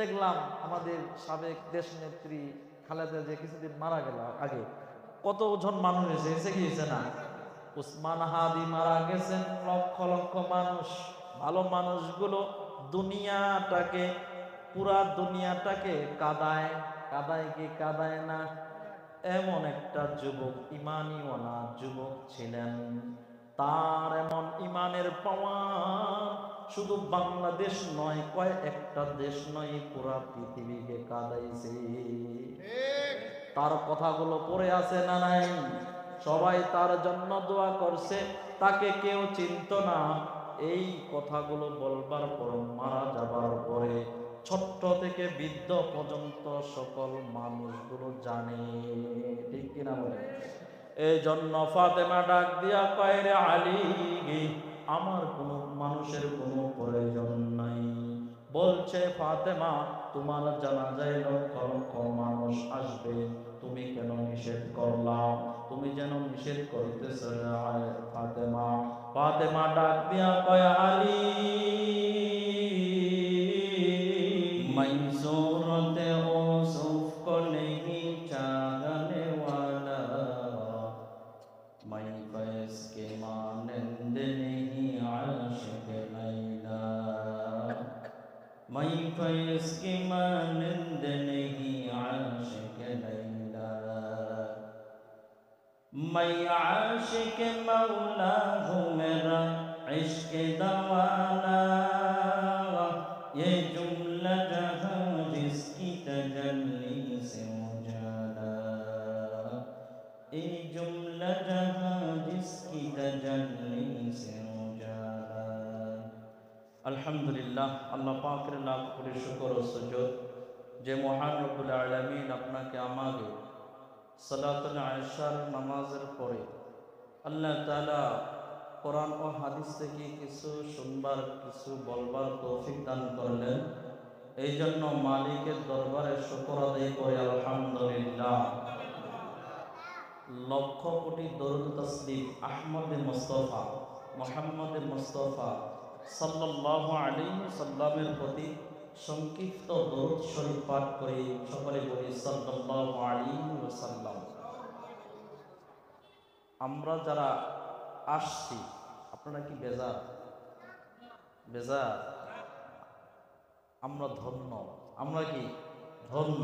দেখলাম আমাদের সাবেক দেশ নেত্রী খালেদা যে কিছুদিন মারা গেল আগে, কতজন মানুষ এসে গিয়েছে না? উসমান হাদি মারা গেছেন, লক্ষ লক্ষ মানুষ, ভালো মানুষগুলো দুনিয়াটাকে, পুরা দুনিয়াটাকে কাদায়, কাদায় কি কাদায় না? এমন একটা যুবক, ইমানিওয়ালা যুবক ছিলেন, তার এমন ইমানের পাওয়ার শুধু বাংলাদেশ নয়, কয়েকটা দেশ নয়, পুরা পৃথিবীকে কাদাইছে। তার কথাগুলো পড়ে আছে না নাই? সবাই তার জন্য দোয়া করছে, তাকে কেউ চিনত না। এই কথাগুলো বলবার পর, মারা যাবার পরে ছোট্ট থেকে বৃদ্ধ পর্যন্ত সকল মানুষগুলো জানে, ঠিক কিনা বলে? এই জন্য ফাতেমা ডাক দিয়া কয়, রে আলী, আমার কোনো মানুষের কোনো প্রয়োজন নাই। বলছে ফাতেমা, তোমার জানাজায় লক্ষ লক্ষ মানুষ আসবে, তুমি কেন নিষেধ করলাম? তুমি যেন নিষেধ করতেছ ফাতেমা। ফাতেমা ডাক দিয়া কয়, আলী, मैसूरत यूसुफ को नहीं चाहने वाला, मैं फैज के मानंद नहीं आशिक लैला, मैं फैज के मानंद नहीं आशिक लैला, मैं आशिक मौला हूँ, मेरा इश्क दवाना, ये जुमला जहां जिसकी तजल्ली से उजाला, ये जुमला जहां जिसकी तजल्ली से उजाला। अल्हम्दुलिल्लाह, अल्लाह पाकेर लाख कोटी शुक्र ও সুজুদ যে মহান রব্বুল আলামিন আপনাকে আমাকে সালাতুল আশার নামাজের পরে আল্লাহ তাআলা কোরআন ও হাদিস থেকে কিছু শুনবার, কিছু বলবার তৌফিক দান করলেন। এই জন্য মালিকের দরবারে শুকর আদায় করে আলহামদুলিল্লাহ। লক্ষ কোটি দরুদ তাসলিম আহমদ মুস্তাফা, মুহাম্মদ মুস্তাফা সাল্লাল্লাহু আলাইহি সাল্লামের প্রতি সংক্ষিপ্ত দরুদ শরীফ পাঠ করে সকলে বলি সাল্লাল্লাহু আলাইহি ওয়াসাল্লাম। আমরা যারা আসছি, আপনারা কি বেজার? বেজার? আমরা ধন্য, আমরা কি ধন্য?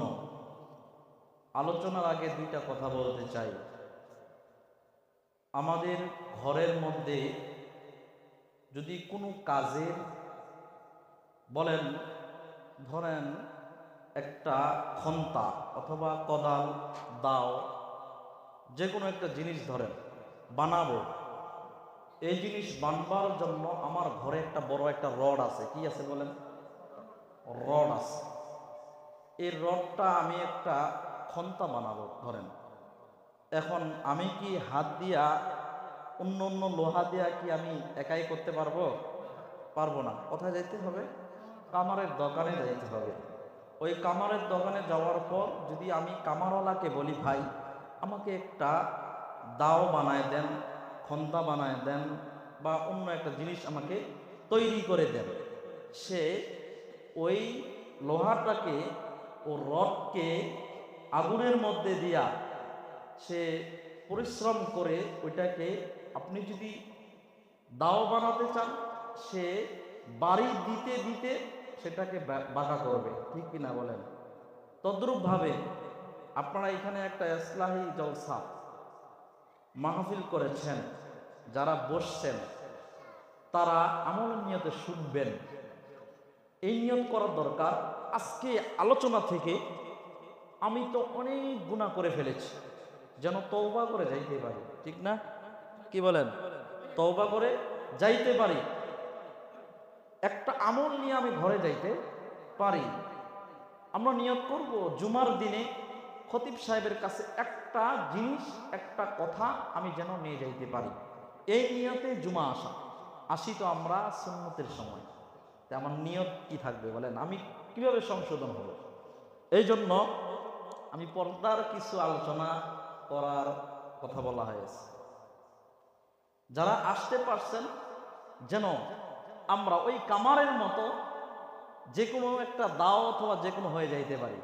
আলোচনার আগে দুইটা কথা বলতে চাই। আমাদের ঘরের মধ্যে যদি কোনো কাজের, বলেন ধরেন একটা খন্তা অথবা কোদাল, দাও, যে কোনো একটা জিনিস ধরেন বানাবো, এই জিনিস বানবার জন্য আমার ঘরে একটা বড় একটা রড আছে। কি আছে বলেন? রড আছে। এই রডটা আমি একটা খন্তা বানাবো ধরেন। এখন আমি কি হাত দিয়া অন্য অন্য লোহা দিয়া কি আমি একাই করতে পারবো? পারবো না। কোথায় যাইতে হবে? কামারের দোকানে যাইতে হবে। ওই কামারের দোকানে যাওয়ার পর যদি আমি কামারওয়ালাকে বলি, ভাই আমাকে একটা দাও বানায় দেন, খন্তা বানায় দেন, বা অন্য একটা জিনিস আমাকে তৈরি করে দেন, সে ওই লোহাটাকে ও রডকে আগুনের মধ্যে দিয়া সে পরিশ্রম করে ওইটাকে, আপনি যদি দাও বানাতে চান, সে বাড়ি দিতে দিতে সেটাকে বাঁকা করবে, ঠিক কিনা বলেন? তদ্রূপভাবে আপনারা এখানে একটা ইসলাহি জলসা মাহফিল করেছেন, যারা বসছেন তারা আমল নিয়তে শুনবেন। এই নিয়ত করার দরকার, আজকে আলোচনা থেকে আমি তো অনেক গুনাহ করে ফেলেছি, যেন তওবা করে যাইতে পারি, ঠিক না? কি বলেন? তওবা করে যাইতে পারি, একটা আমল নিয়ে আমি ঘরে যাইতে পারি। আমরা নিয়ত করব জুমার দিনে খতিব সাহেবের কাছে একটা জিনিস, একটা কথা আমি যেন নিয়ে যাইতে পারি। এই নিয়তে জুমা আসি তো আমরা সুন্নতের সময়। আমার নিয়ত কি থাকবে বলেন? আমি কিভাবে সংশোধন হব? এই জন্য আমি পর্দার কিছু আলোচনা করার কথা বলা হয়েছে। যারা আসতে পারছেন যেন আমরা ওই কামারের মতো যে কোনো একটা দাও অথবা যে কোনো হয়ে যাইতে পারি,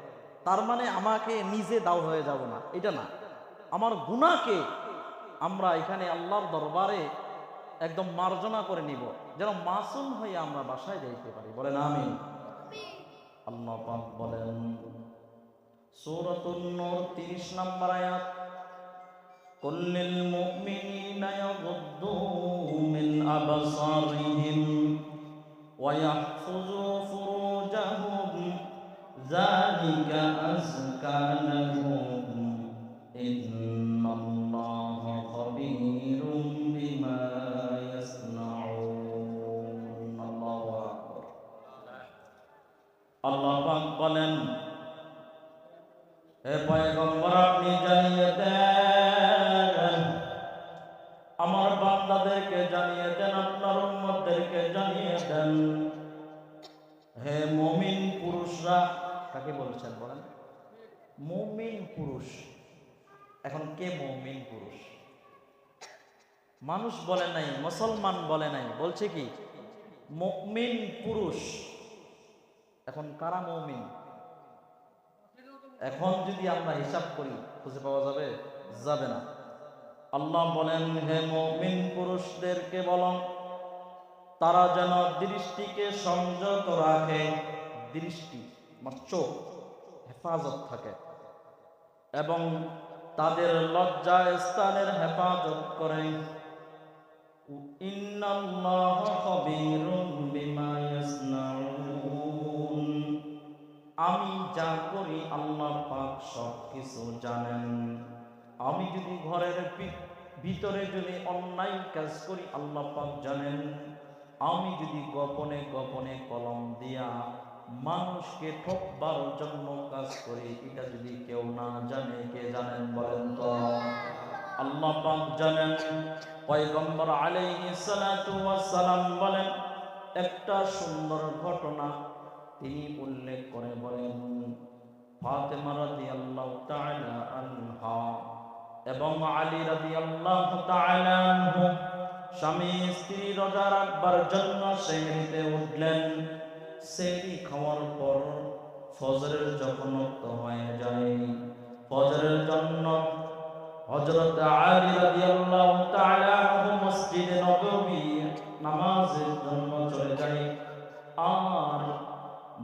তার মানে আমাকে নিজে দাও হয়ে যাব না, এটা না। আমার গুনাহকে আমরা এখানে আল্লাহর দরবারে একদম মার্জনা করে নিব, যেন মাসুম হয়ে আমরা বাসায় যাইতে পারি। বলেন আমিন। আল্লাহ পাক বলেন সূরাতুন নূর 30 নম্বর আয়াত, কুল্লিল মুমিনিনা ইয়াগুদ্দু মিন আবসারিহিম ওয়া ইয়াহফুযু ফুরুজাহুম যালিকা আযকা লাহুম ইন্নাল্লাহা খাবীরুম বিমা ইয়াসনাউন। আল্লাহু আকবার। আল্লাহ পাক বলেন, হে পয়গম্বর আপনি জানিয়ে দেন, আমার বান্দাদেরকে জানিয়ে দেন, আপনার উম্মতদেরকে জানিয়ে দেন, হে মুমিন পুরুষরা। কাকে বলছেন বলেন? মুমিন পুরুষ। এখন কে মুমিন পুরুষ? মানুষ বলে নাই, মুসলমান বলে নাই, বলছে কি মুমিন পুরুষ। এখন কারা মুমিন? এখন যদি আমরা হিসাব করি খুঁজে পাওয়া যাবে? যাবে না। আল্লাহ বলেন, হে মুমিন পুরুষদেরকে বলো তারা যেন দৃষ্টিকে সংযত রাখে। দৃষ্টি মানে চোখ হেফাজত থাকে, এবং তাদের লজ্জা স্থানের হেফাজত করে। ইন্নাল্লাহা খাবীরুম বিমা ইয়াসনাউন, আমি যা করি আল্লাহ পাক সব কিছু জানেন। আমি যদি ঘরের ভিতরে যদি অন্যায় কাজ করি আল্লাহ পাক জানেন। আমি যদি গোপনে গোপনে কলম দিয়া মানুষকে ঠকবার জন্য কাজ করি, এটা যদি কেউ না জানে, কে জানেন বলেন তো? আল্লাহ পাক জানেন। পয়গম্বর আলাইহিস সালাতু ওয়াস সালাম বলেন, একটা সুন্দর ঘটনা তিনি উল্লেখ করে বলেন, ফাতেমা রাদিয়াল্লাহু তাআলা আনহা এবং আলী রাদিয়াল্লাহু তাআলা আনহু স্বামী স্ত্রী রোজা রাখবার জন্য সেহরিতে উঠলেন। সেহরি খাওয়ার পর ফজরের যখন ওয়াক্ত হয়ে যায়, ফজরের জন্য হযরত আলী রাদিয়াল্লাহু তাআলা আনহু মসজিদে নববী নামাজের জন্য চলে যায়। আর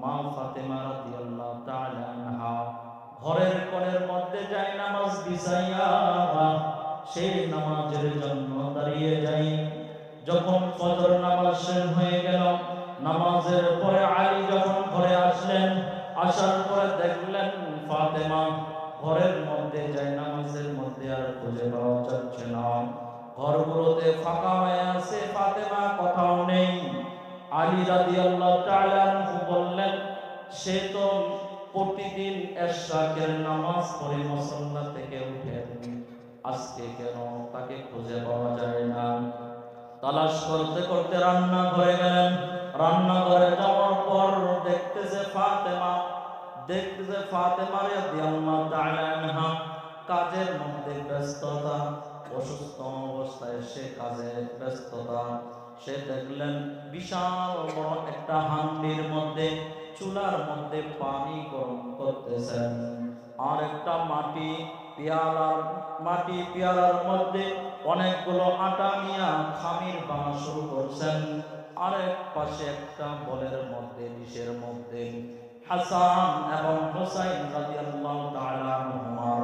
মা ফাতেমা রাদিয়াল্লাহু তাআলা আনহা ঘরের কোণের মধ্যে যায় নামাজ বিছাইয়া সেই নামাজের জন্য দাঁড়িয়ে যায়। যখন ফজর নামাজ শেষ হয়ে গেল, নামাজের পরে আলী যখন ঘরে আসলেন, আসার পরে দেখলেন ফাতেমা ঘরের মধ্যে যায় নামাজের মধ্যে আর খুঁজে পাওয়া যাচ্ছে না। ঘরগুলোতে ফাঁকা হয়ে আছে, ফাতেমা কোথাও নেই। আলী রাদিয়াল্লাহু তাআলা আনহু বললেন, সে তো প্রতিদিন এশরাকের নামাজ পড়ে মুসল্লা থেকে উঠেন, আজকে কেন তাকে খুঁজে পাওয়া যায় না? তালাশ করতে করতে রান্নাঘরে গেলেন। রান্নাঘরে যাওয়ার পর দেখতেছে ফাতেমা রাদিয়াল্লাহু তাআলা আনহা কাজের মধ্যে ব্যস্ততা, অসুস্থ অবস্থায় সে কাজে ব্যস্ততা। সে দেখলেন বিশাল বড় একটা হান্ডির মধ্যে, চুলার মধ্যে পানি গরম করতেছেন, আর একটা মাটি পেয়ালার মধ্যে অনেকগুলো আটা নিয়ে খামির বানা শুরু করছেন। আরেক পাশে একটা বলের মধ্যে, ডিশের মধ্যে হাসান এবং হুসাইন রাদিয়াল্লাহু তাআলা আনহুমার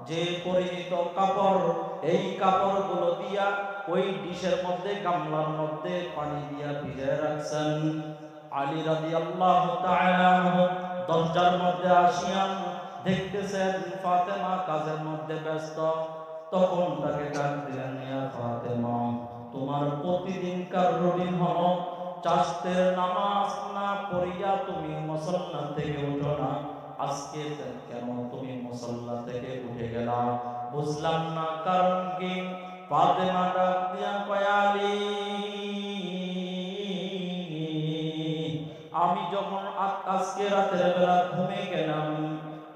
যে পরিহিত কাপড়, এই কাপড়গুলো দিয়া ওই ডিশের মধ্যে, গামলার মধ্যে পানি দিয়া ভিজিয়ে রাখছেন। আলী রাদিয়াল্লাহু তাআলা আনহু দরজার মধ্যে আসিয়া দেখতেছেন ফাতেমা কাজের মধ্যে ব্যস্ত। তখন তাকে ডাক দিলেন, ইয়া ফাতেমা, তোমার প্রতিদিনকার রুটিন হলো চাষতের নামাজ না পড়িয়া তুমি মুসল্লা থেকে উঠো না, আজকে কেন তুমি মুসল্লা থেকে উঠে গেলা? বুঝলাম না কারণ কি? ফাতেমা ডাক দিয়া কয়, আলী, আমি যখন আজকে রাতের বেলা ঘুমিয়ে গেলাম,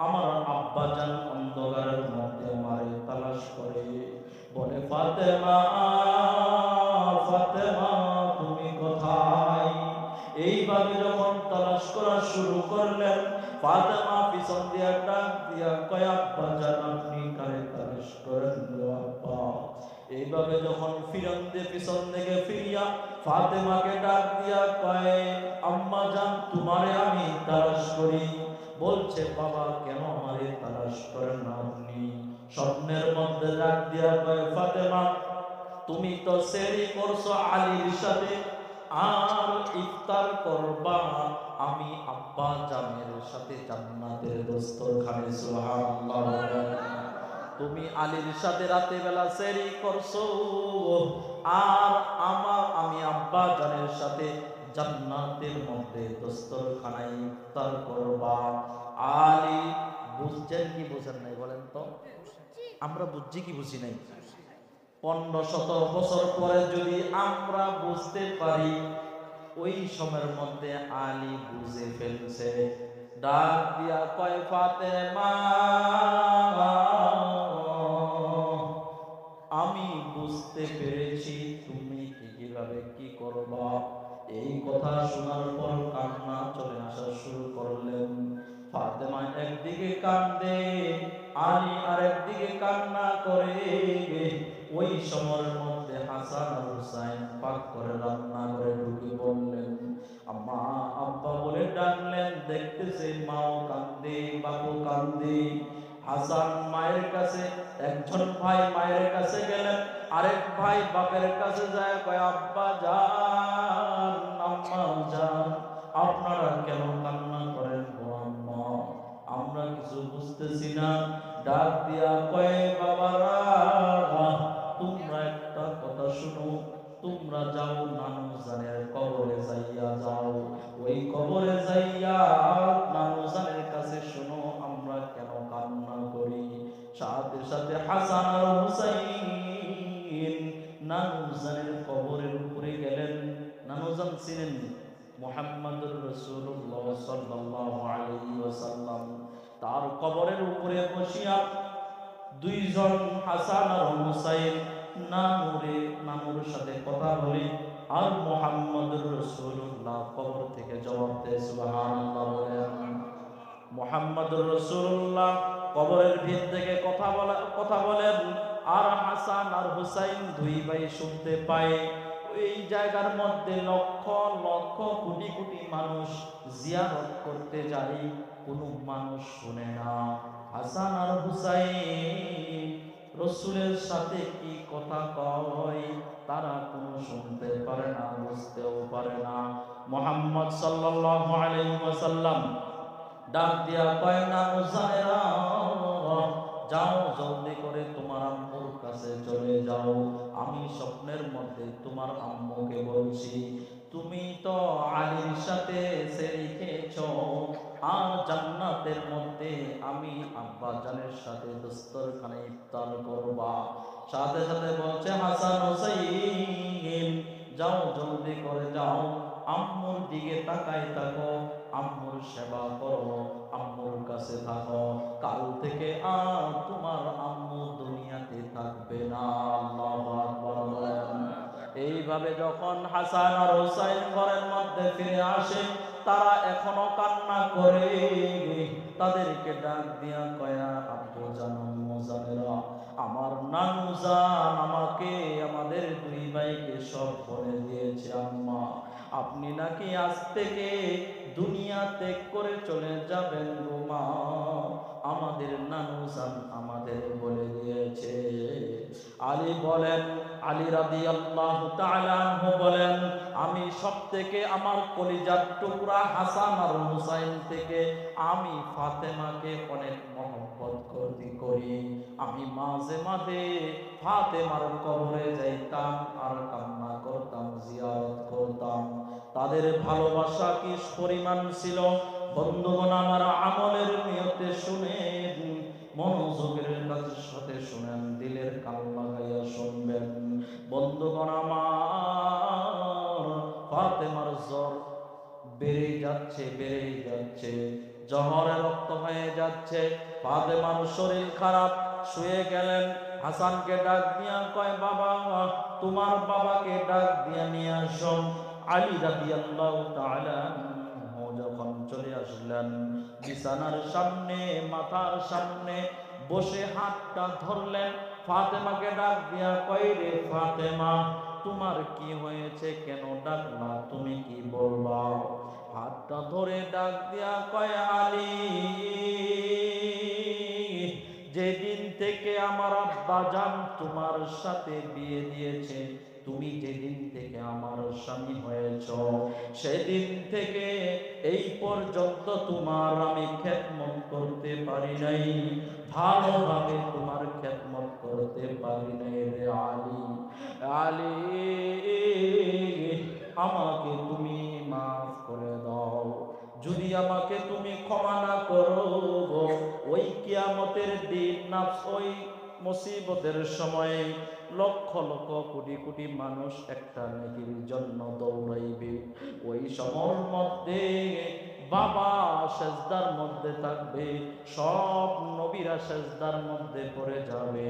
আমার আব্বা জান অন্ধকারের মধ্যে আমারে তালাশ করে বলে, ফাতেমা, ফাতেমা তুমি কোথায়? এইভাবে যখন তালাশ করা শুরু করলেন, ফাতেমা পিছন দিয়া ডাক দিয়া কয়, আব্বা জান আপনি কারে তালাশ করেন গো আব্বা? এইভাবে যখন ফিরন দিয়ে পিছন দিকে ফিরিয়া ফাতেমাকে ডাক দিয়া কয়, আম্মা জান তোমারে আমি তালাশ করি। বলছে, বাবা কেন আমারে তালাশ করেন না আপনি? স্বপ্নের মধ্যে ডাক দিয়া কয়, ফাতেমা তুমি তো সেরি করছো আলীর সাথে, আর ইফতার করবা আমি আব্বা জানের সাথে জান্নাতের দস্তরখানে। সুবহানাল্লাহ। তুমি আলীর সাথে রাতে বেলা সেরি করছো, আর আমি আব্বা জানের সাথে জান্নাতের মধ্যে দস্তরখানায় ইফতার করবা। আলী বুঝছেন কি বুঝেন নাই বলেন তো? আমরা বুঝছি কি বুঝি নাই? 1500 বছর পরে যদি আমরা বুঝতে পারি, ওই সময়ের মধ্যে আলী বুঝে ফেলছে। ডাক দিয়া কয়, ফাতেমা আমি বুঝতে পেরেছি তুমি কিভাবে কি করবা। এই কথা শোনার পর কান্না চলে আসা শুরু করলেন। ফাতেমা একদিকে কান্দে, আলী আরেকদিকে কান্না করে। ওই সময়ের মধ্যে হাসান আর হুসাইন পাক করে রান্না করে ঢুকে বললেন, আম্মা আব্বা বলে ডাকলেন। দেখতেছে মাও কান্দে, বাবু কান্দে। হাসান মায়ের কাছে, একজন ভাই মায়ের কাছে গেলেন, আরেক ভাই বাপের কাছে যায়, কয় আব্বা জান আম্মা জান আপনারা কেন কান্না করেন গো আম্মা? আমরা কিছু বুঝতেছি না। ডাক দিয়া কয়, বাবারা তোমরা একটা কথা শুনো, তোমরা যাও নানু জানের কবরে যাইয়া যাও। ওই কবরে যাইয়া নানু জানের কাছে শুনো আমরা কেন কান্না করি। সাথে সাথে হাসান আর হুসাইন নানু জানের কবরের উপরে গেলেন। নানু জান ছিলেন মুহাম্মদুর রাসূলুল্লাহ সাল্লাল্লাহু আলাইহি ওয়াসাল্লাম। তার কবরের উপরে বসিয়া দুইজন হাসান আর হুসাইন নানুর সাথে কথা বলে, আর মুহাম্মদুর রাসূলুল্লাহ কবর থেকে জবাব দেয়, সুবহানাল্লাহ বলেন। মুহাম্মদুর রাসূলুল্লাহ কবরের ভিত থেকে কথা বলেন, আর হাসান আর হুসাইন দুই ভাই শুনতে পায়। ওই জায়গার মধ্যে লক্ষ লক্ষ কোটি কোটি মানুষ জিয়ারত করতে যায়, কোনো মানুষ শুনে না। হাসান আর হুসাইন রাসূলের সাথে কি কথা কয় তারা কোনো শুনতে পারে না, বুঝতেও পারে না। মুহাম্মদ সাল্লাল্লাহু আলাইহি ওয়াসাল্লাম ডাক দিয়া কয়, নানু জানেরা যাও জলদি করে তোমার আম্মুর কাছে চলে যাও। আমি স্বপ্নের মধ্যে তোমার আম্মুকে বলছি, তুমি তো আলীর সাথে সেরি খেয়েছো, আর জান্নাতের মধ্যে আমি আব্বা জানের সাথে দস্তরখানে ইফতার করবা। সাথে সাথে বলছে, হাসান হুসাইন যাও জলদি করে যাও, আম্মুর দিকে তাকাই থাকো, আম্মুর সেবা করো, আম্মুর কাছে থাকো। কাল থেকে আর তোমার আম্মু দুনিয়াতে থাকবে না। আল্লাহু আকবার বলেন। এইভাবে যখন হাসান আর হুসাইন ঘরের মধ্যে ফিরে আসে, তারা এখনো কান্না করে। তাদেরকে ডাক দিয়া কয়া, আব্বু জান আম্মু জানেরা, আমার নানু জান আমাকে আমাদের দুই ভাইকে সব বলে দিয়েছে, আম্মা আপনি নাকি আজ থেকে দুনিয়া ত্যাগ করে চলে যাবেন গো মা, আমাদের নানু জান আমাদের বলে দিয়েছে। আলী বলেন, আলী রাদিয়াল্লাহু তাআলা আনহু বলেন, আমি সব থেকে আমার কলিজার টুকরা হাসান আর হুসাইন থেকে আমি ফাতেমাকে অনেক মহব্বত করি। আমি মাঝে মাঝে ফাতেমার কবরে যাইতাম আর কান্না করতাম, জিয়ারত করতাম। তাদের ভালোবাসা কি পরিমাণ ছিল বন্ধুগণ, আমার আমলের নিয়তে শুনেন, মনোযোগের সাথে শুনেন, দিলের কান লাগাইয়া শুনবেন। বন্ধুগণ আমার, ফাতেমার জ্বর বেড়ে যাচ্ছে, জহরে রক্ত হয়ে যাচ্ছে। ফাতেমার শরীর খারাপ, শুয়ে গেলেন। হাসানকে ডাক দিয়া কয়, বাবা তোমার বাবাকে ডাক দিয়া নিয়ে আসো। আলী রাদিয়াল্লাহু তাআলা যখন চলে আসলেন, বিছানার সামনে মাথার সামনে বসে হাতটা ধরলেন, ফাতেমাকে ডাক দিয়া কয়, রে ফাতেমা, তোমার কি হয়েছে, কেন ডাকলা, তুমি কি বলবা? হাতটা ধরে ডাক দিয়া কয়, আলী, যেদিন থেকে আমার আব্বা জান তোমার সাথে বিয়ে দিয়েছে, তুমি যেদিন থেকে আমার স্বামী হয়েছ, সেদিন থেকে এই পর্যন্ত তোমার আমি খেদমত করতে পারি নাই, ভালোভাবে তোমার খেদমত করতে পারি নাই রে আলী। আলী, আমাকে তুমি মাফ করে দাও। যদি আমাকে তুমি ক্ষমা না করো, ওই কিয়ামতের দিন নাফস, ওই মুসিবতের সময় লক্ষ লক্ষ কোটি কোটি মানুষ একটা নেকির জন্য দৌড়াইবে। ওই সময়ের মধ্যে বাবা সেজদার মধ্যে থাকবে, সব নবীরা সেজদার মধ্যে পড়ে যাবে,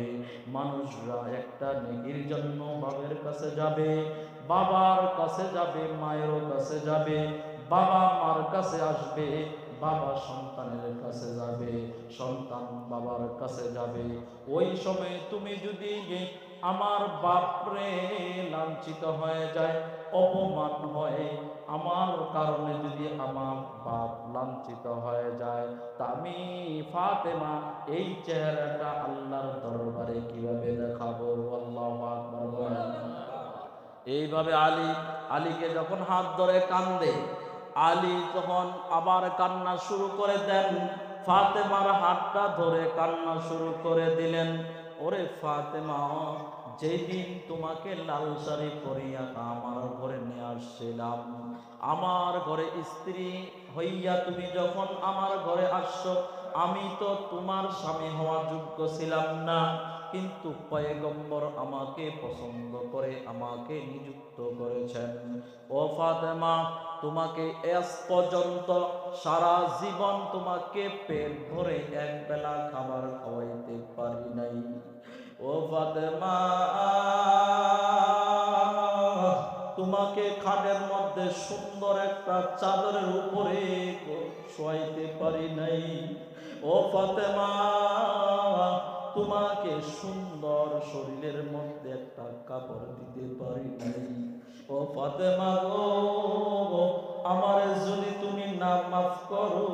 মানুষরা একটা নেকির জন্য বাবার কাছে যাবে, বাবার কাছে যাবে, মায়ের কাছে যাবে, বাবা মার কাছে আসবে, বাবা সন্তানের কাছে যাবে, সন্তান বাবার কাছে যাবে। ওই সময় তুমি যদি আমার বাপরে লাঞ্ছিত হয়ে যায়, অপমান হয়, আমার কারণে যদি আমার বাপ লাঞ্ছিত হয়ে যায়, তা আমি ফাতেমা এই চেহারাটা আল্লাহর দরবারে কিভাবে দেখাবো? আল্লাহু আকবার বলেন। এইভাবে আলীকে যখন হাত ধরে কান্দে, আলী যখন আবার কান্না শুরু করে দেন, ফাতেমার হাতটা ধরে কান্না শুরু করে দিলেন। ওরে ফাতেমা, যেদিন তোমাকে লাল শাড়ি পরিয়া আমার ঘরে নিয়ে আসছিলাম, আমার ঘরে স্ত্রী হইয়া তুমি যখন আমার ঘরে আসছো, আমি তো তোমার স্বামী হওয়া যোগ্য ছিলাম না, কিন্তু পয়গম্বর আমাকে পছন্দ করে আমাকে নিযুক্ত করেছেন। ও ফাতেমা, তোমাকে আজ পর্যন্ত সারা জীবন তোমাকে পেট ভরে এক বেলা খাবার খাওয়াইতে পারি নাই। ও ফাতেমা, তোমাকে খাটের মধ্যে সুন্দর একটা চাদরের উপরে শোয়াইতে পারি নাই। ও ফাতেমা, তোমাকে সুন্দর শরীরের মধ্যে একটা কাপড় দিতে পারি নাই। ও ফাতেমা গো, আমার যদি তুমি না মাফ করো,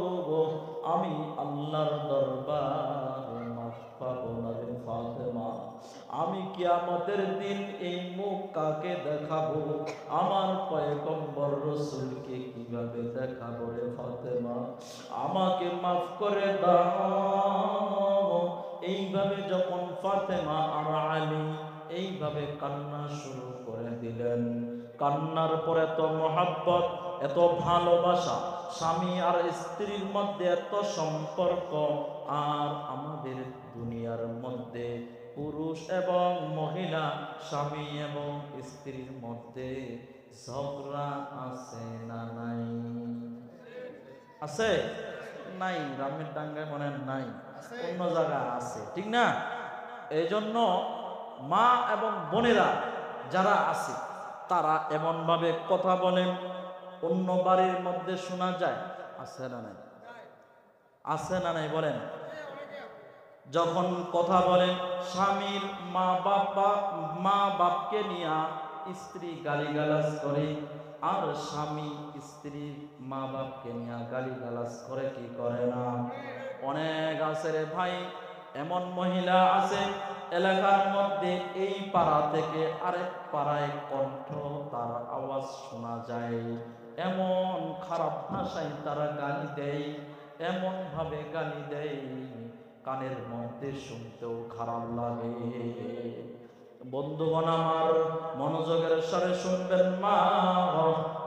আমি আল্লাহর দরবারে মাফ পাবো না রে ফাতেমা। আমি কিয়ামতের দিন এই মুখ কাকে দেখাবো? আমার পয়গম্বর রাসূলকে কিভাবে দেখাবো রে ফাতেমা? আমাকে মাফ করে দাও। এইভাবে যখন ফাতেমা আর আলী এইভাবে কান্না শুরু করে দিলেন, কান্নার পরে এত মহাব্বত, এত ভালোবাসা, স্বামী আর স্ত্রীর মধ্যে এত সম্পর্ক, আর আমাদের দুনিয়ার মধ্যে পুরুষ এবং মহিলা, স্বামী এবং স্ত্রীর মধ্যে ঝগড়া আছে না নাই? আছে নাই? গ্রামের ডাঙ্গায় মনে নাই, অন্য জায়গায় আছে, ঠিক না? এই জন্য মা এবং বোনেরা যারা আছে, তারা এমন ভাবে কথা বলেন, অন্য বাড়ির মধ্যে শোনা যায়। আছে না নাই? আছে না নাই বলেন? যখন কথা বলেন, স্বামীর মা বাপকে নিয়ে স্ত্রী গালিগালাজ করে, আর স্বামী স্ত্রীর মা বাপকে নিয়ে গালিগালাজ করে কি করে না? অনেক আছে রে ভাই, এমন মহিলা আছে এলাকার মধ্যে, এই পাড়া থেকে আরেক পাড়ায় কণ্ঠ তার আওয়াজ শোনা যায়, এমন খারাপ ভাষায় তারা গালি দেয়, এমন ভাবে গালি দেয়, কানের মধ্যে শুনতেও খারাপ লাগে। বন্ধুগণ আমার, মনোযোগের সাথে শুনবেন মা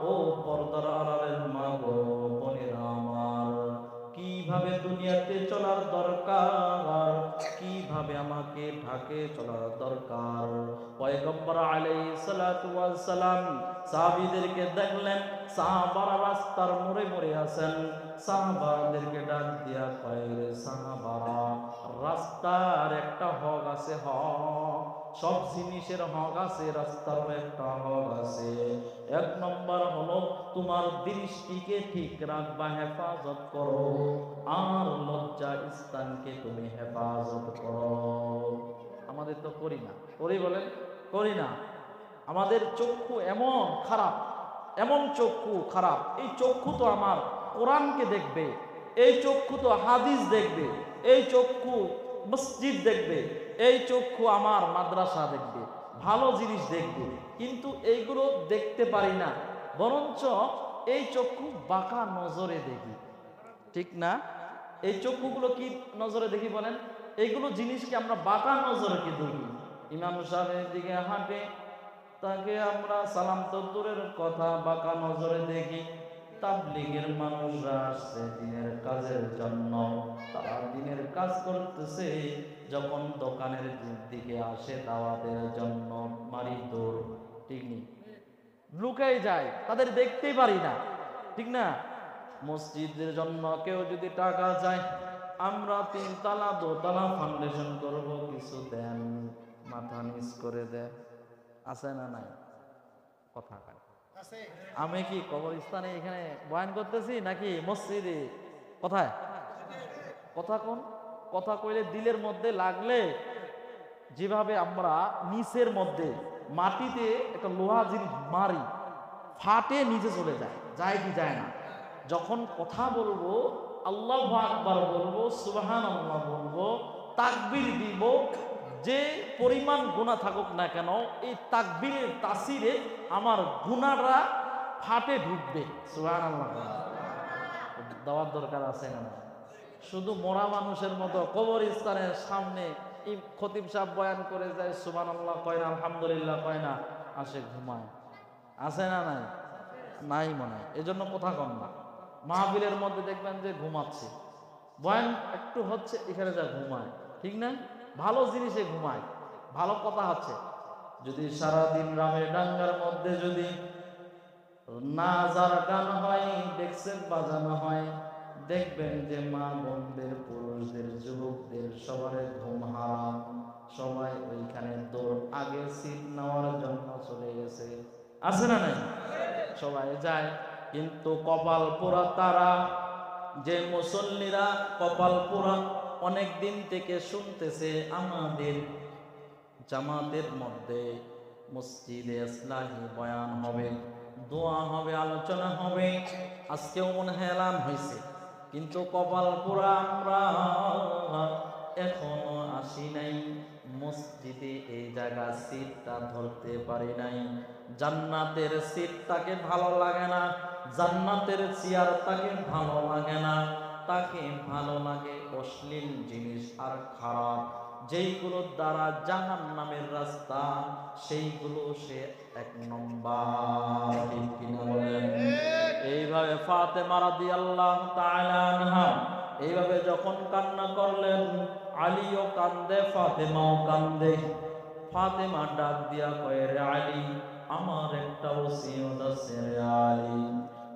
ও পর্দার আড়ালের মা গো, বোনেরা আমার, কিভাবে দুনিয়াতে চলার দরকার, কিভাবে আমাকে ঢাকে চলার দরকার। পয়গম্বর আলাইহিস সালাতু ওয়াস সালাম সাহাবীদেরকে দেখলেন, সাহাবারা রাস্তার মোড়ে মোড়ে আছেন, সাহাবাদেরকে ডাক দিয়া কয়, রে সাহাবারা, রাস্তার একটা হক আছে, হক সব জিনিসের হক আছে, রাস্তারও একটা হক আছে। এক নম্বর হলো তোমার দৃষ্টিকে ঠিক রাখবা, হেফাজত করো, আর লজ্জা স্থানকে তুমি হেফাজত করো। আমাদের তো করি না, করি বলেন? করি না। আমাদের চক্ষু এমন খারাপ, এমন চক্ষু খারাপ। এই চক্ষু তো আমার কোরআনকে দেখবে, এই চক্ষু তো হাদিস দেখবে, এই চক্ষু মসজিদ দেখবে, এই চক্ষু আমার মাদ্রাসা দেখবে, ভালো জিনিস দেখবে, কিন্তু এইগুলো দেখতে পারি না, বরঞ্চ এই চক্ষু বাঁকা নজরে দেখি। ঠিক না? এই চক্ষুগুলো কি নজরে দেখি বলেন? এইগুলো জিনিসকে আমরা বাঁকা নজরে কি দেখি। ইমাম সাহেবের দিকে হাঁটে, তাকে আমরা সালাম তো দূরের কথা বাঁকা নজরে দেখি। তাবলীগের মানুষরা আসছে দিনের কাজের জন্য, তারা দিনের কাজ করতেছে, যখন দোকানের দিকে আসে দাওয়াতের জন্য মারি দৌড়। ঠিক নেই, লুকাই যায়, তাদের দেখতেই পারি না। ঠিক না? মসজিদের জন্য কেউ যদি টাকা চায়, আমরা 3 তলা 2 তলা ফাউন্ডেশন করব, কিছু দেন, মাথা নিচ করে দেন। আছে না নাই? কথা কয়। আমি কি কবরস্থানে এখানে বয়ান করতেছি নাকি মসজিদে? কোথায় কথা কোন? কথা কইলে দিলের মধ্যে লাগলে, যেভাবে আমরা নিচের মধ্যে মাটিতে একটা লোহা জিনিস মারি, ফাটে নিচে চলে যায়, যায় কি যায় না? যখন কথা বলবো, আল্লাহু আকবার বলবো, সুবহানাল্লাহ বলবো, তাকবীর দিব, যে পরিমাণ গুনাহ থাকুক না কেন, এই তাকবীরের তাসিরে আমার গুনাহটা ফাটে ঢুকবে। সুবহানাল্লাহ। দেওয়ার দরকার আছে না? শুধু মরা মানুষের মতো কবরস্থানের সামনে খতিব সাহেব বয়ান করে যায়, সুবহানাল্লাহ কয় না, আলহামদুলিল্লাহ কয় না, আসে ঘুমায়। আছে না নাই? নাই মনে হয়, এজন্য কথা কম না। মাহফিলের মধ্যে দেখবেন যে ঘুমাচ্ছে, বয়ান একটু হচ্ছে, এখানে যা ঘুমায়। ঠিক না? ভালো জিনিসে ঘুমায়, ভালো কথা হচ্ছে। যদি সারাদিন রামের ডাঙ্গার মধ্যে যদি নাজার গান হয়, ডেক্সের বাজানো হয়, দেখবেন যে মা বোনদের, পুরুষদের, যুবকদের সবার ঘুম হারাম। সবাই ওইখানে দৌড়, আগে সিট নেওয়ার জন্য চলে গেছে। আছে না নাই? সবাই যায়, কিন্তু কপাল পোড়া তারা, যে মুসল্লিরা কপাল পোড়া, অনেক দিন থেকে শুনতেছে আমাদের জামাতের মধ্যে মসজিদে ইসলাহি বয়ান হবে, দোয়া হবে, আলোচনা হবে, আজকেও মনে হয় এলান হয়েছে, কিন্তু কপাল পোড়া আমরা এখনো আসি নাই মসজিদে, এই জায়গা সিটটা ধরতে পারি নাই। জান্নাতের সিট তাকে ভালো লাগে না, জান্নাতের চেয়ার তাকে ভালো লাগে না, তাকে ভালো লাগে অশ্লীল জিনিস আর খারাপ, যেইগুলোর দ্বারা জাহান্নামের রাস্তা, সেইগুলো সে 1 নম্বর। ঠিক কিনা বলেন? এইভাবে ফাতেমা রাদিয়াল্লাহু তাআলা আনহা এইভাবে যখন কান্না করলেন, আলীও কান্দে, ফাতেমাও কান্দে। ফাতেমা ডাক দিয়া কয়, রে আলী, আমার একটা ওসিয়ত আছে রে আলী।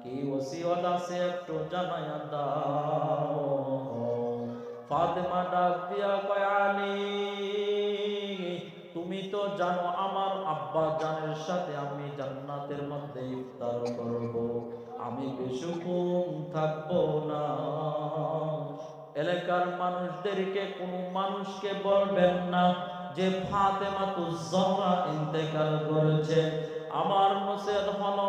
কি ওসিয়ত আছে একটু জানাইয়া দাও। ফাতেমা ডাক দিয়া কয়, আলী, তুমি তো জানো আমার আব্বা জানের সাথে আমি জান্নাতের মধ্যে ইফতার করব, আমি বেশিক্ষণ থাকবো না। এলাকার মানুষদেরকে, কোন মানুষকে বলবেন না যে ফাতেমাতুজ জহরা ইন্তেকাল করেছে। আমার নসিহত হলো,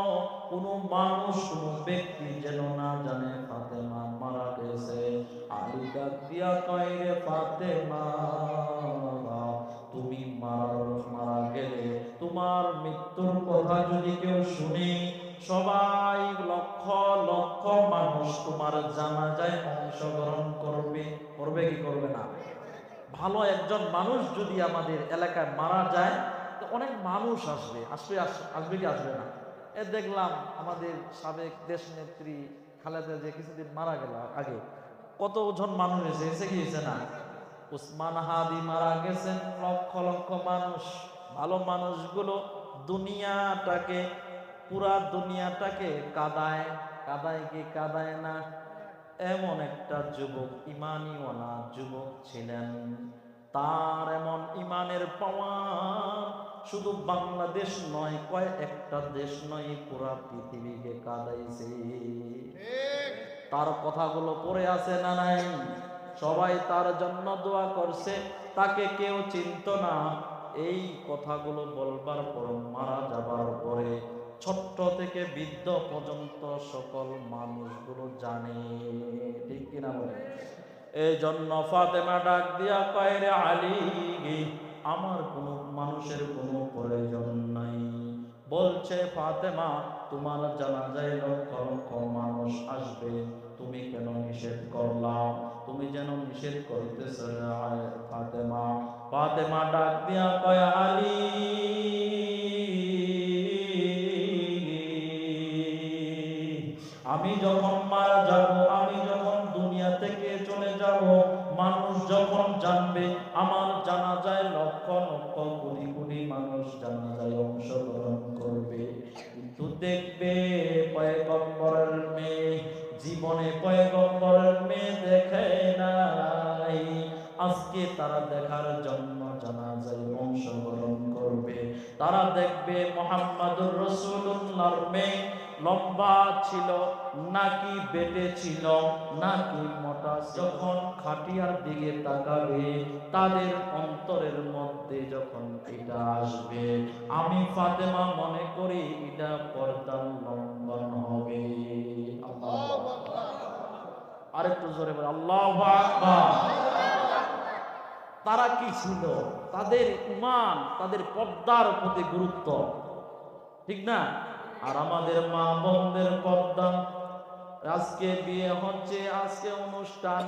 কোন মানুষ, কোন ব্যক্তি যেন না জানে ফাতেমা মারা গেছে। আলী ডাক দিয়া কয়, রে ফাতেমা, তুমি মারা গেলে, তোমার মৃত্যুর কথা যদি কেউ শুনে, সবাই লক্ষ লক্ষ মানুষ তোমার জানাজায় অংশগ্রহণ করবে। করবে কি করবে না? ভালো একজন মানুষ যদি আমাদের এলাকায় মারা যায়, তো অনেক মানুষ আসবে। আসবে কি আসবে না? দেখলাম আমাদের সাবেক দেশ নেত্রী খালেদা যে কিছুদিন মারা গেল আগে, কতজন মানুষ এসে গিয়েছে না? উসমান হাদি মারা গেছেন, লক্ষ লক্ষ মানুষ। ভালো মানুষগুলো দুনিয়াটাকে, পুরা দুনিয়াটাকে কাদায়, কাদায় কি কাদায় না? এমন একটা যুবক, ইমানিওয়ালা যুবক ছিলেন, তার এমন ইমানের পাওয়ার শুধু বাংলাদেশ নয়, কয়েকটা দেশ নয়, পুরা পৃথিবীকে কাঁদাইছে। তার কথাগুলো পড়ে আছে না নাই? সবাই তার জন্য দোয়া করছে, তাকে কেউ চিনত না। এই কথাগুলো বলবার পর, মারা যাবার পরে ছোট্ট থেকে বৃদ্ধ পর্যন্ত সকল মানুষগুলো জানে, ঠিক কিনা বলে? এই জন্য ফাতেমা ডাক দিয়া কয়, রে আলী, আমার কোনো মানুষের কোনো প্রয়োজন নাই। বলছে ফাতেমা, তোমার জানাজায় লক্ষ লক্ষ মানুষ আসবে, তুমি কেন নিষেধ করলা? তুমি যেন নিষেধ করতেছ ফাতেমা। ফাতেমা ডাক দিয়া কয়, আলী, আমি যখন মারা যাব, আমি যখন দুনিয়া থেকে চলে যাব, মানুষ যখন জানবে আমার জানাজায় লক্ষ লক্ষ কোটি কোটি মানুষ জানাজায় অংশগ্রহণ করবে, কিন্তু দেখবে পয়গম্বরের মেয়ে, জীবনে পয়গম্বরের মেয়ে দেখে নাই, আজকে তারা দেখার জন্য জানাজায় অংশগ্রহণ করবে। তারা দেখবে মুহাম্মাদুর রাসূলুল্লাহর মেয়ে লম্বা ছিল নাকি বেটে ছিল নাকি মোটা, যখন খাটিয়ার দিকে তাকাবে তাদের অন্তরের মধ্যে যখন এটা আসবে, আমি ফাতেমা মনে করি এটা পর্দার লঙ্ঘন হবে। আরেকটু জোরে বলে আল্লাহু আকবার। তারা কি ছিল? তাদের ঈমান, তাদের পর্দার প্রতি গুরুত্ব, ঠিক না? আর আমাদের মা বোনদের পর্দা, আজকে বিয়ে হচ্ছে, আজকে অনুষ্ঠান,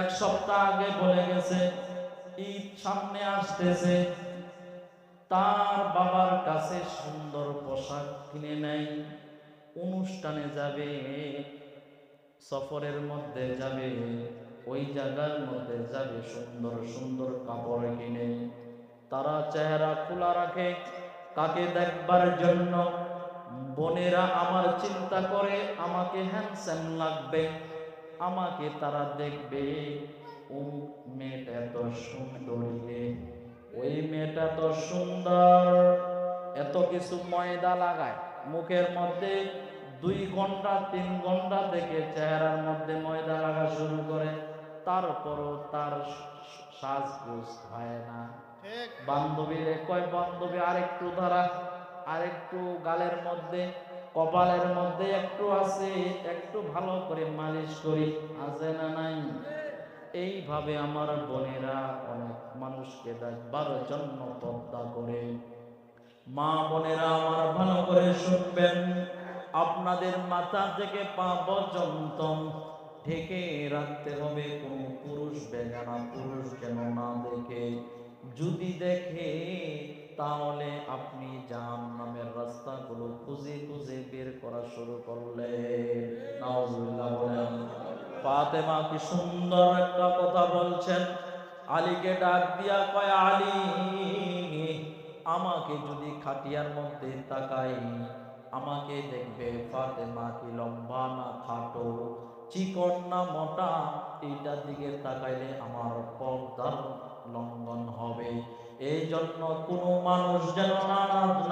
এক সপ্তাহ আগে বলে গেছে ঈদ সামনে আসতেছে, তার বাবার কাছে সুন্দর পোশাক কিনে নেয়, অনুষ্ঠানে যাবে, সফরের মধ্যে যাবে, ওই জায়গার মধ্যে যাবে, সুন্দর সুন্দর কাপড় কিনে তারা চেহারা খোলা রাখে কাকে দেখবার জন্য? বোনেরা আমার চিন্তা করে আমাকে হ্যান্ডসাম লাগবে, আমাকে তারা দেখবে, ও মেয়েটা এত সুন্দর, ওই মেয়েটা তো সুন্দর, এত কিছু ময়দা লাগায় মুখের মধ্যে, 2 ঘন্টা 3 ঘন্টা থেকে চেহারার মধ্যে ময়দা লাগা শুরু করে, তারপরও তার সাজগোজ হয় না। বান্ধবীরে কয়, বান্ধবী আরেকটু ধরা, আরেকটু গালের মধ্যে কপালের মধ্যে একটু আছে, একটু ভালো করে মালিশ করি, আছে না নাই? এইভাবে আমার বোনেরা অনেক মানুষকে দেখবার জন্য পর্দা করে। মা বোনেরা আমার ভালো করে শুনবেন, আপনাদের মাথা থেকে পা পর্যন্ত ঢেকে রাখতে হবে, কোন পুরুষ বেগানা পুরুষ যেন না দেখে। যদি দেখে তাহলে আপনি জাহান্নামের রাস্তাগুলো খুঁজে খুঁজে বের করা শুরু করলে। নাউজুবিল্লাহ বলেন। ফাতেমা কি সুন্দর একটা কথা বলছেন। আলীকে ডাক দিয়া কয়, আলী, আমাকে যদি খাটিয়ার মধ্যে তাকাই, আমাকে দেখবে ফাতেমা কি লম্বা না খাটো, চিকন না মোটা, এইটার দিকে তাকাইলে আমার পর্দার লঙ্ঘন হবে। এই জন্য কোনো মানুষ যেন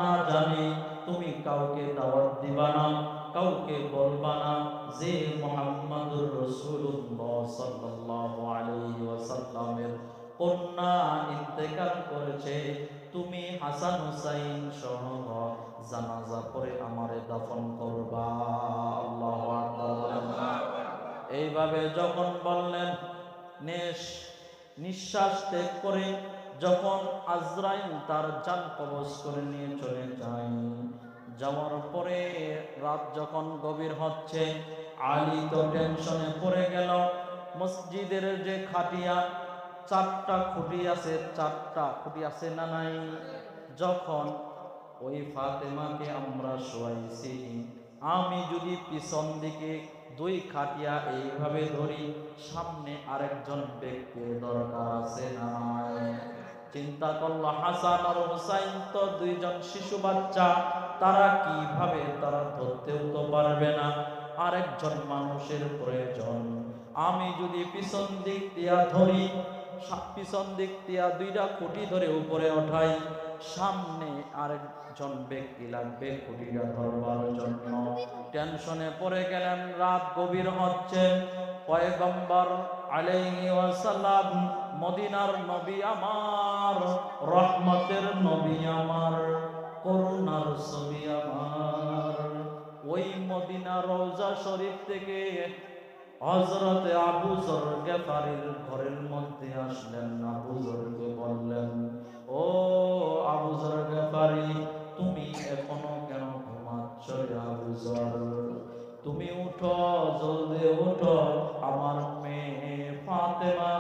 না জানে, তুমি কাউকে দাওয়াত দিবা না, কাউকে বলবা না যে মুহাম্মাদুর রাসূলুল্লাহ সাল্লাল্লাহু আলাইহি ওয়াসাল্লামের কন্যা ইন্তেকাল করেছে, তুমি হাসান হুসাইন সহ জানাজা পড়ে আমারে দাফন করবা। আল্লাহু আকবার। এইভাবে যখন বললেন, নিঃশ্বাস ত্যাগ করে যখন আজরাইল তার জান কবজ করে নিয়ে চলে যায়, যাওয়ার পরে রাত যখন গভীর হচ্ছে, আলী তো টেনশনে পড়ে গেল। মসজিদের যে খাটিয়া 4টা খুঁটি আছে, 4টা খুঁটি আছে না নাই? যখন ওই ফাতেমাকে আমরা শোয়াইছি, আমি যদি পিছন দিকে 2 খাটিয়া এইভাবে ধরি, সামনে আরেকজন ব্যক্তির দরকার আছে না? চিন্তা করলো, হাসান আর হুসাইন তো 2 জন শিশু বাচ্চা, তারা কিভাবে, তারা ধরতেও তো পারবে না, আরেকজন মানুষের প্রয়োজন। আমি যদি পিছন দিক দিয়া ধরি, পিছন দিক দিয়া দুইটা খুঁটি ধরে উপরে ওঠাই, সামনে আরেকজন ব্যক্তি লাগবে খুঁটিটা ধরবার জন্য। টেনশনে পড়ে গেলেন, রাত গভীর হচ্ছে। পয়গম্বর আলাইহি ওয়াসাল্লাম, মদিনার নবী আমার, রহমতের নবী আমার, করুণার ছবি আমার, ওই মদিনা রওজা শরীফ থেকে হযরতে আবু যর গিফারীর ঘরের মধ্যে আসলেন। আবু যরকে বললেন, ও আবু যর গিফারী, তুমি এখনো কেন ঘুমাচ্ছ রে আবু যর? তুমি উঠো, জলদি উঠো, আমার মেয়ে ফাতেমা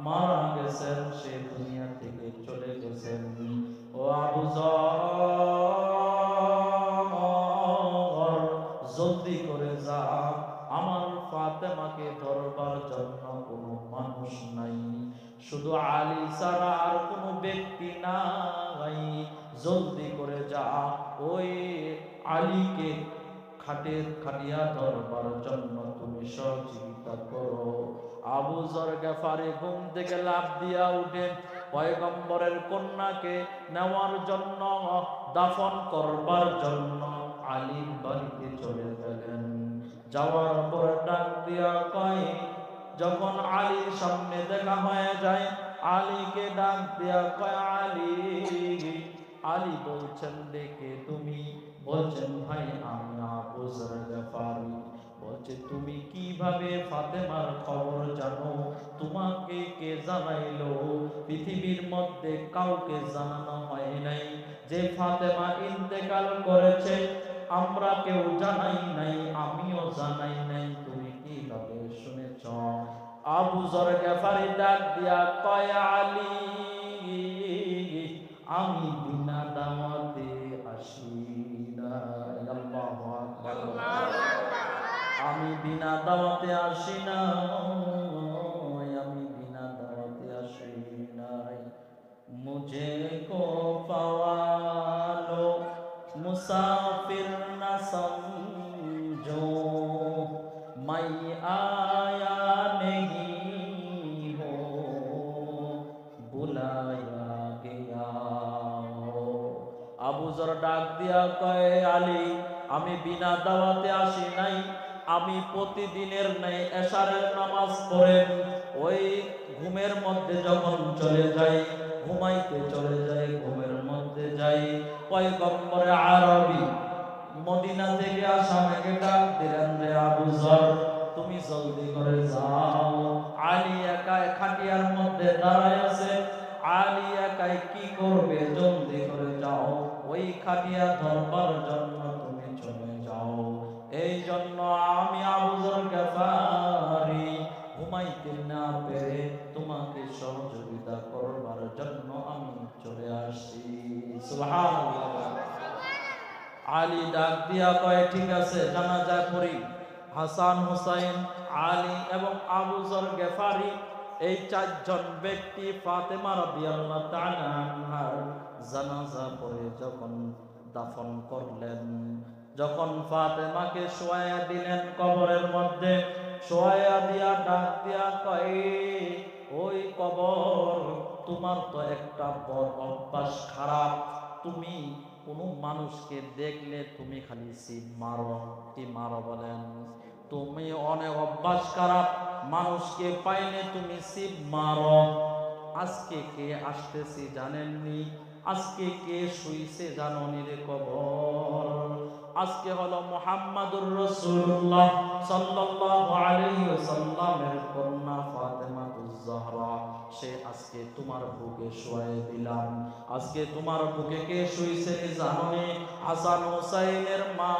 মারা গেছেন, সে দুনিয়া থেকে চলে গেছেন। ও আবু যর, জলদি করে যা, আমার ফাতেমাকে ধরবার জন্য কোনো মানুষ নাই, শুধু আলী ছাড়া আর কোনো ব্যক্তি নাই। জলদি করে যা, ওই আলীকে খাটিয়া ধরবার জন্য তুমি সহযোগিতা করো। আবু যর গিফারী ঘুম থেকে লাফ দিয়া উঠে পয়গম্বরের কন্যাকে নেওয়ার জন্য, দাফন করবার জন্য আলীর বাড়িতে চলে গেলেন। যাওয়ার পর ডাক দিয়া কয়, যখন আলীর সামনে দেখা হয়ে যায়, আলীকে ডাক দিয়া কয়, আলী। আলী বলছেন, দেখে তুমি? বলছেন, ভাই আমি আবু যর গিফারী। বলছে, তুমি কিভাবে ফাতেমার খবর জানো? তোমাকে কে জানাইলো? পৃথিবীর মধ্যে কাউকে জানানো হয় নাই যে ফাতেমা ইন্তেকাল করেছে, আমরা কেউ জানাই নাই, আমিও জানাই নাই, তুমি কিভাবে শুনেছ? আবু যর গিফারী ডাক দিয়া কয়, আলী, আমি বিনা দাওয়াতে আসি না। আল্লাহু আকবার। আমি বিনা দাওয়াতে আসি না, আমি বিনা দাওয়াতে আসি নাই। মুঝে কো পাওয়ালো মুসাফির না সমঝো, मैं आया नहीं हो, बुलाया गया हो। আবু যর ডাক দিয়া কয়, আলী, আমি বিনা দাওয়াতে আসি নাই, আমি প্রতিদিনের ন্যায় এশারের নামাজ পড়ে ওই ঘুমের মধ্যে যখন চলে যাই, ঘুমাইতে চলে যাই, ঘুমের মধ্যে যাই, পয়গম্বরে আরবি মদিনা থেকে আসা আমাকে ডাক দিলেন, রে আবু যর, তুমি জলদি করে যাও। আলী একা খাটিয়ার মধ্যে দাঁড়ায় আছে, আলী একাই কি করবে? জলদি করে যাও, ওই খাটিয়া ধরবার জন্য তুমি চলে যাও। এই জন্য আমি আবু যর গিফারী ঘুমাইতে না পেরে তোমাকে সহযোগিতা করবার জন্য আমি চলে আসছি। সুবহানাল্লাহ। আলী ডাক দিয়া কয়, ঠিক আছে, জানাজা পড়ি। হাসান, হুসাইন, আলী এবং আবু যর গিফারী, এই চারজন ব্যক্তি ফাতেমা রাদিয়াল্লাহু তাআলা আনহার জানাজা পড়ে যখন দাফন করলেন, যখন ফাতেমাকে শোয়া দিলেন কবরের মধ্যে, শোয়া দিয়া ডাক দিয়া কয়, ওই কবর, তোমার তো একটা বড় অভ্যাস খারাপ, তুমি কোনো মানুষকে দেখলে তুমি খালি সিম মারো। কি মারো বলেন? তুমি অনেক অভ্যাস খারাপ, মানুষকে পাইলে তুমি সিম মারো। আজকে কে আসতেছি জানেননি? আজকে কে শুইছে জানোনি রে কবর? আজকে হলো মুহাম্মাদুর রাসূলুল্লাহ সাল্লাল্লাহু আলাইহি ওয়াসাল্লামের কন্যা ফাতেমাতুজ জাহরা, সে আজকে তোমার বুকে শোয়াই দিলাম। আজকে তোমার বুকে কে শুইছে জানোনি? হাসান হুসাইনের মা,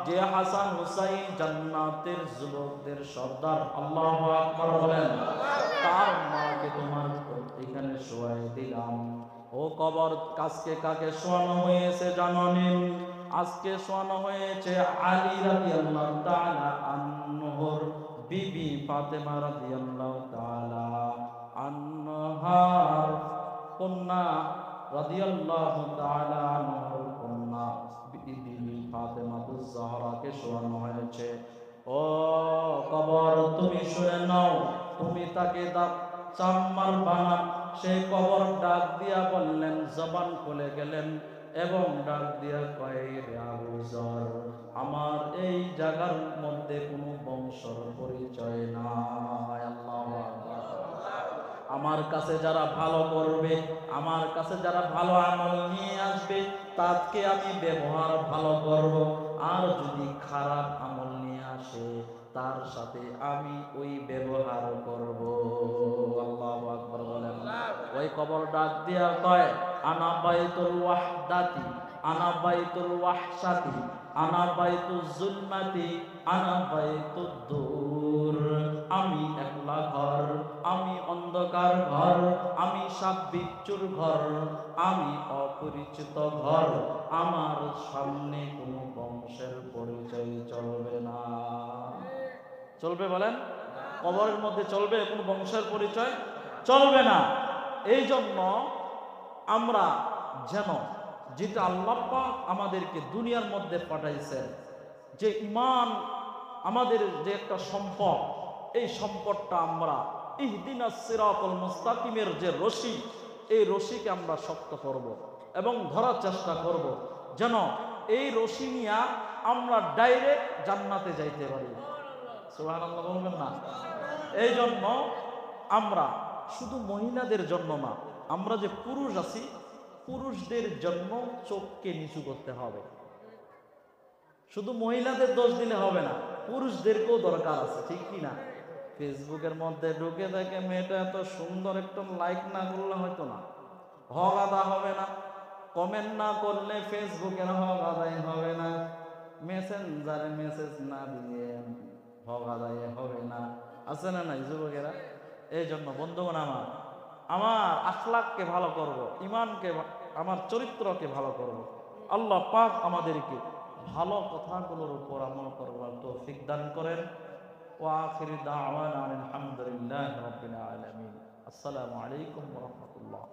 যে হাসান হুসাইন জান্নাতের যুবকদের সর্দার, আল্লাহু আকবার বলেন, তার মাকে তোমার এখানে শোয়াই দিলাম। ও কবর, আজকে কাকে শোয়ানো হয়েছে জানোনি? আজকে শোয়ানো হয়েছে আলী রাদিয়াল্লাহু তাআলা আনহুর বিবি ফাতেমা রাদিয়াল্লাহু তাআলা আনহার কন্যা, রাদিয়াল্লাহু তাআলা আনহুর কন্যা বিবি ফাতেমাতুজ জাহরাকে শোয়ানো হয়েছে। ও কবর তুমি শুনে নাও, তুমি তাকে চাম্মার বানা। সেই কবর ডাক দিয়া বললেন, জবান খুলে গেলেন এবং ডাক দিয়া কয়, রে আবু যর, আমার এই জায়গার মধ্যে কোনো বংশর পরিচয় নাই। আল্লাহু আকবার। আমার কাছে যারা ভালো করবে, আমার কাছে যারা ভালো আমল নিয়ে আসবে, তাকে আমি ব্যবহার ভালো করব। আর যদি খারাপ আমল নিয়ে আসে, তার সাথে আমি ওই ব্যবহার করব। আল্লাহু আকবার বলেন। ওই কবর ডাক দিয়া কয়, আনা বাইতুল ওয়াহদাতি, আনা বাইতুল ওয়াহশাতি, আনা বাইতুল যুলমাতি, আনা বাইতুদ দূর। আমি একলা ঘর, আমি অন্ধকার ঘর, আমি সাপ বিচ্ছুর ঘর, আমি অপরিচিত ঘর। আমার সামনে কোনো বংশের পরিচয় চলবে না। চলবে বলেন? কবরের মধ্যে চলবে কোনো বংশের পরিচয়? চলবে না। এই জন্য আমরা যেন, যেটা আল্লাহ পাক আমাদেরকে দুনিয়ার মধ্যে পাঠাইছেন, যে ঈমান আমাদের যে একটা সম্পদ, এই সম্পদটা আমরা ইহদিনাস সিরাতাল মুস্তাকিমের যে রশি, এই রশিকে আমরা শক্ত করব এবং ধরার চেষ্টা করব, যেন এই রশি নিয়ে আমরা ডাইরেক্ট জান্নাতে যাইতে পারি। সুবহানাল্লাহ বলবেন না? এই জন্য আমরা শুধু মহিলাদের জন্য না, আমরা যে পুরুষ আছি, পুরুষদের জন্য চোখকে নিচু করতে হবে। শুধু মহিলাদের দোষ দিলে হবে না, পুরুষদেরকেও দরকার আছে, ঠিক কি না? ফেসবুকের মধ্যে ঢুকে দেখে মেয়েটা এত সুন্দর, একটু লাইক না করলে হয়তো না, হক আদা হবে না। কমেন্ট না করলে ফেসবুকের হক আদায় হবে না। মেসেঞ্জারে মেসেজ না দিয়ে হক আদায় হবে না। আছে না নাই যুবকেরা? এই জন্য বন্ধুগণ, আমার আখলাককে ভালো করব, ইমানকে, আমার চরিত্রকে ভালো করব। আল্লাহ পাক আমাদেরকে ভালো কথাগুলোর উপর আমল করবার তৌফিক দান করেন। ওয়া আখিরু দাওয়ানা আলহামদুলিল্লাহি রাব্বিল আলামিন। আসসালামু আলাইকুম ওয়া রাহমাতুল্লাহ।